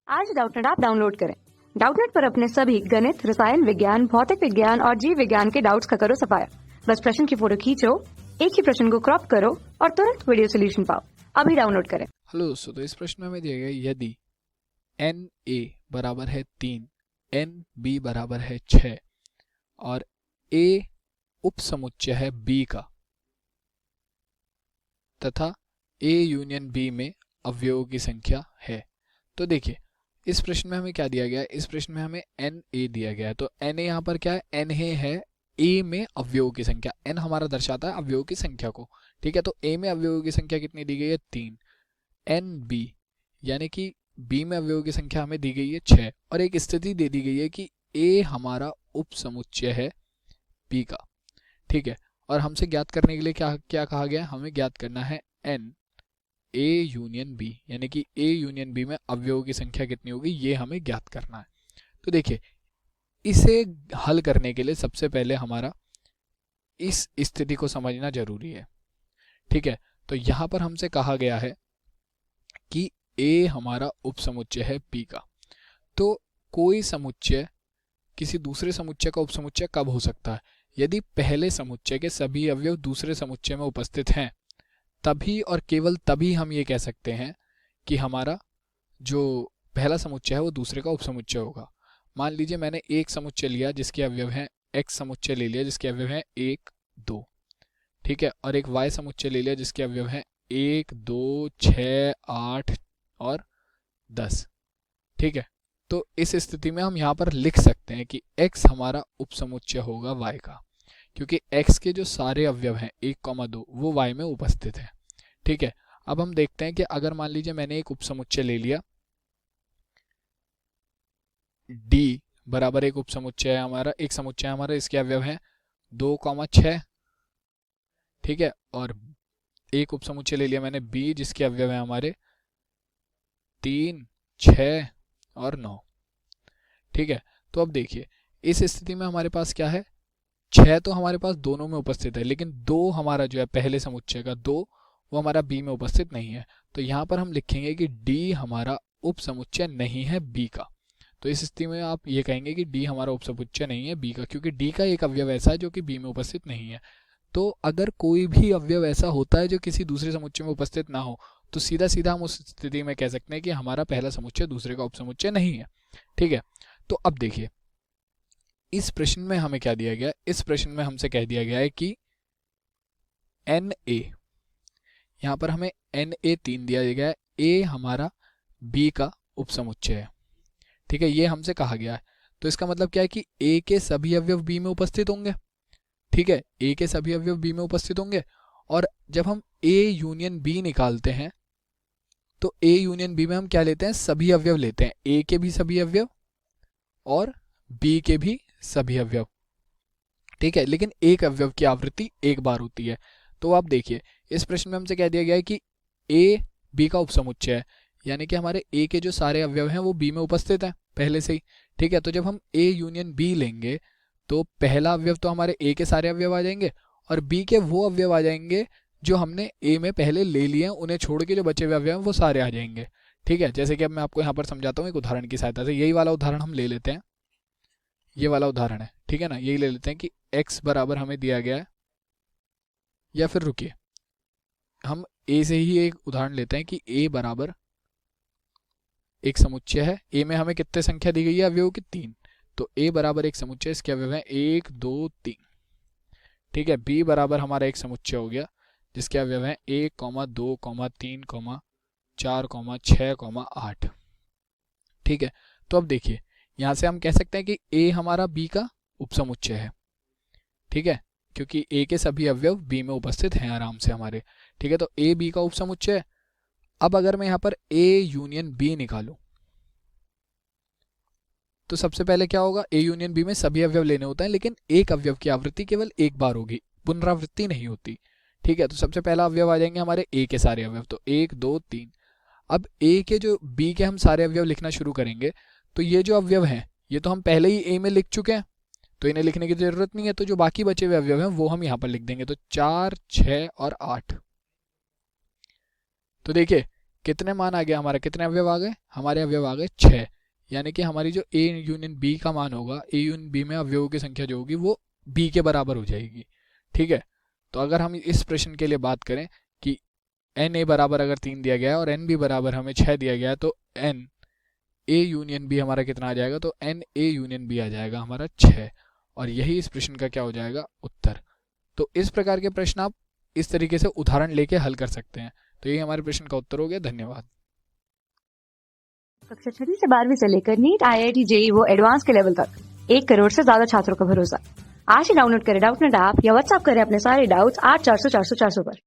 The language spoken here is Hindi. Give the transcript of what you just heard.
आज डाउटनेट ऐप डाउनलोड करें। डाउटनेट पर अपने सभी गणित, रसायन विज्ञान, भौतिक विज्ञान और जीव विज्ञान के डाउट्स का करो सफाया। बस प्रश्न की फोटो खींचो, एक ही प्रश्न को क्रॉप करो और तुरंत वीडियो सोल्यूशन पाओ। अभी डाउनलोड करें। हेलो दोस्तों, तो इस प्रश्न में हमें दिया गया यदि एन ए बराबर है 3, एन बी बराबर है 6 और ए उपसमुच्चय है बी का तथा ए यूनियन बी में अवयवों की संख्या है। तो देखिए इस प्रश्न में हमें क्या दिया गया है, इस प्रश्न में हमें एन ए दिया गया है। तो एन ए यहाँ पर क्या है, एन है ए में अवयवों की संख्या। एन हमारा दर्शाता है अवयवों की संख्या को, ठीक है। तो ए में अवयवों की संख्या कितनी दी गई है, 3। एन बी यानी कि बी में अवयवों की संख्या हमें दी गई है 6 और एक स्थिति दे दी गई है कि ए हमारा उपसमुच्चय है बी का, ठीक है। और हमसे ज्ञात करने के लिए क्या क्या कहा गया है, हमें ज्ञात करना है एन ए यूनियन बी, यानी कि ए यूनियन बी में अवयवों की संख्या कितनी होगी ये हमें ज्ञात करना है। तो देखिए इसे हल करने के लिए सबसे पहले हमारा इस स्थिति को समझना जरूरी है, ठीक है। तो यहां पर हमसे कहा गया है कि ए हमारा उपसमुच्चय है बी का। तो कोई समुच्चय किसी दूसरे समुच्चय का उपसमुच्चय कब हो सकता है, यदि पहले समुच्चय के सभी अवयव दूसरे समुच्चय में उपस्थित हैं, तभी और केवल तभी हम ये कह सकते हैं कि हमारा जो पहला समुच्चय है वो दूसरे का उपसमुच्चय होगा। मान लीजिए मैंने एक समुच्चय लिया जिसके अवयव हैं, एक्स समुच्चय ले लिया जिसके अवयव हैं 1, 2, ठीक है, और एक वाई समुच्चय ले लिया जिसके अवयव हैं 1, 2, 6, 8 और 10, ठीक है। तो इस स्थिति में हम यहाँ पर लिख सकते हैं कि x हमारा उपसमुच्चय होगा y का, क्योंकि x के जो सारे अवयव हैं 1, 2 वो y में उपस्थित है, ठीक है। अब हम देखते हैं कि अगर मान लीजिए मैंने एक उपसमुच्चय ले लिया d बराबर एक उपसमुच्चय है हमारा, एक समुच्चय हमारा, इसके अवयव हैं 2, 6, ठीक है, और एक उपसमुच्चय ले लिया मैंने b जिसके अवयव हैं हमारे 3, 6 और 9, ठीक है। तो अब देखिए इस स्थिति में हमारे पास क्या है, 6 तो हमारे पास दोनों में उपस्थित है, लेकिन 2 हमारा जो है पहले समुच्चय का 2 वो हमारा बी में उपस्थित नहीं है। तो यहाँ पर हम लिखेंगे कि डी हमारा उपसमुच्चय नहीं है बी का। तो इस स्थिति में आप ये कहेंगे कि डी हमारा उपसमुच्चय नहीं है बी का, क्योंकि डी का एक अवयव ऐसा है जो कि बी में उपस्थित नहीं है। तो अगर कोई भी अवयव ऐसा होता है जो किसी दूसरे समुच्चय में उपस्थित ना हो, तो सीधा सीधा हम उस स्थिति में कह सकते हैं कि हमारा पहला समुच्चय दूसरे का उपसमुच्चय नहीं है, ठीक है। तो अब देखिए इस प्रश्न में हमें क्या दिया गया है, इस प्रश्न में हमसे कह दिया गया है कि एन ए, यहाँ पर हमें एन ए 3 दिया गया है, ए हमारा बी का उपसमुच्चय है, ठीक है, ये हमसे कहा गया है। तो इसका मतलब क्या है कि ए के सभी अवयव बी में उपस्थित होंगे, ठीक है, ए के सभी अवयव बी में उपस्थित होंगे। और जब हम ए यूनियन बी निकालते हैं तो ए यूनियन बी में हम क्या लेते हैं, सभी अवयव लेते हैं, ए के भी सभी अवयव और बी के भी सभी अवयव, ठीक है, लेकिन एक अवयव की आवृत्ति एक बार होती है। तो आप देखिए इस प्रश्न में हमसे कह दिया गया है कि ए बी का उपसमुच्चय है, यानी कि हमारे ए के जो सारे अवयव हैं वो बी में उपस्थित हैं पहले से ही, ठीक है। तो जब हम ए यूनियन बी लेंगे तो पहला अवयव तो हमारे ए के सारे अवयव आ जाएंगे और बी के वो अवयव आ जाएंगे जो हमने ए में पहले ले लिए हैं, उन्हें छोड़ के जो बचे हुए अवयव हैं वो सारे आ जाएंगे, ठीक है। जैसे कि अब मैं आपको यहाँ पर समझाता हूँ एक उदाहरण की सहायता से। यही वाला उदाहरण हम ले लेते हैं, ये वाला उदाहरण है, ठीक है ना, यही ले लेते हैं कि x बराबर हमें दिया गया है, या फिर रुकिए हम a से ही एक उदाहरण लेते हैं कि a बराबर एक समुच्चय है, a में हमें कितने संख्या दी गई है अवयवों की, 3। तो a बराबर एक समुच्चय, इसके अवयव हैं 1, 2, 3, ठीक है। b बराबर हमारा एक समुच्चय हो गया जिसके अवयव हैं 1, 2, 3, 4, 6, 8, ठीक है। तो अब देखिए यहाँ से हम कह सकते हैं कि a हमारा b का उपसमुच्चय है, ठीक है, क्योंकि a के सभी अवयव b में उपस्थित हैं आराम से हमारे, ठीक है। तो a b का उपसमुच्चय है। अब अगर मैं यहाँ पर a यूनियन b निकालूं तो सबसे पहले क्या होगा, a यूनियन b में सभी अवयव लेने होते हैं, लेकिन एक अवयव की आवृत्ति केवल एक बार होगी, पुनरावृत्ति नहीं होती, ठीक है। तो सबसे पहला अवयव आ जाएंगे हमारे a के सारे अवयव, तो 1, 2, 3। अब a के जो b के हम सारे अवयव लिखना शुरू करेंगे तो ये जो अवयव हैं ये तो हम पहले ही a में लिख चुके हैं, तो इन्हें लिखने की जरूरत नहीं है। तो जो बाकी बचे हुए अवयव हैं वो हम यहाँ पर लिख देंगे, तो 4, 6 और 8। तो देखिए कितने मान आ गया हमारा, कितने अवयव आ गए, हमारे अवयव आ गए 6। यानी कि हमारी जो ए यूनियन बी का मान होगा, ए यूनियन बी में अवयवों की संख्या जो होगी वो बी के बराबर हो जाएगी। ठीक है, तो अगर हम इस प्रश्न के लिए बात करें कि एन ए बराबर अगर 3 दिया गया है और एन बी बराबर हमें 6 दिया गया है, तो एन ए यूनियन बी हमारा कितना आ जाएगा, तो एन ए यूनियन बी आ जाएगा हमारा 6। और यही इस प्रश्न का क्या हो जाएगा, उत्तर। तो इस प्रकार के प्रश्न आप इस तरीके से उदाहरण लेके हल कर सकते हैं। तो यही हमारे प्रश्न का उत्तर हो गया। धन्यवाद। कक्षा 6 से 12वीं से लेकर नीट, IIT, JEE वो एडवांस के लेवल तक 1 करोड़ से ज्यादा छात्रों का भरोसा। आज ही डाउनलोड करें डाउटनेट ऐप या व्हाट्सएप करें अपने सारे डाउट्स 8400 400 400 पर।